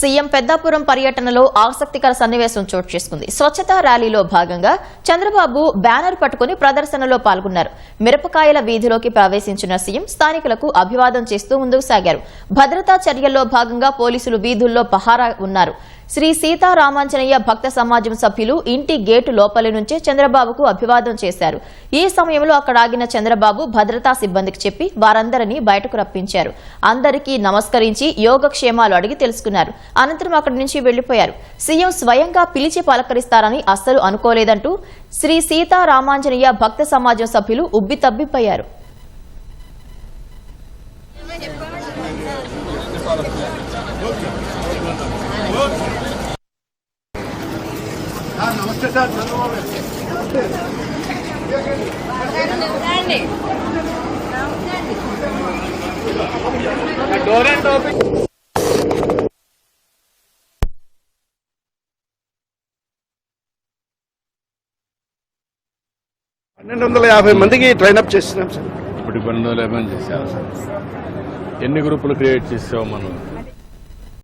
CM Peddapuram పర్యటనలో ఆసక్తికర సన్నివేశం చోటు చేసుకుంది. స్వచ్ఛతా ర్యాలీలో భాగంగా చంద్రబాబు బ్యానర్ పట్టుకుని ప్రదర్శనలో పాల్గొన్నారు. మిరపకాయల వీధిలోకి ప్రవేశించిన సీఎం స్థానికులకు అభివాదం చేస్తూ ముందుకు సాగారు. భద్రతా చర్యల్లో భాగంగా పోలీసులు వీధుల్లో పహారా ఉన్నారు. శ్రీ సీతారామాంజనేయ భక్త సమాజం సభ్యులు ఇంటి గేటు లోపలి నుంచే చంద్రబాబుకు అభివాదం చేశారు. ఈ సమయంలో అక్కడ ఆగిన చంద్రబాబు భద్రతా సిబ్బందికి చెప్పి వారందరినీ బయటకు రప్పించారు. అందరికీ నమస్కరించి యోగక్షేమాలు అడిగి తెలుసుకున్నారు. అనంతరం అక్కడి నుంచి వెళ్లిపోయారు. సీఎం స్వయంగా పిలిచి పలకరిస్తారని అస్సలు అనుకోలేదంటూ శ్రీ సీతారామాంజనేయ భక్త సమాజం సభ్యులు ఉబ్బితబ్బిపోయారు. నమస్తే సార్. Door and open. 1250 మందికి ట్రైన్అప్ చేస్తున్నాం సార్. ఇప్పుడు 1250 మంది చేశారు సార్. ఎన్ని గ్రూపులు క్రియేట్ చేసావు మనం?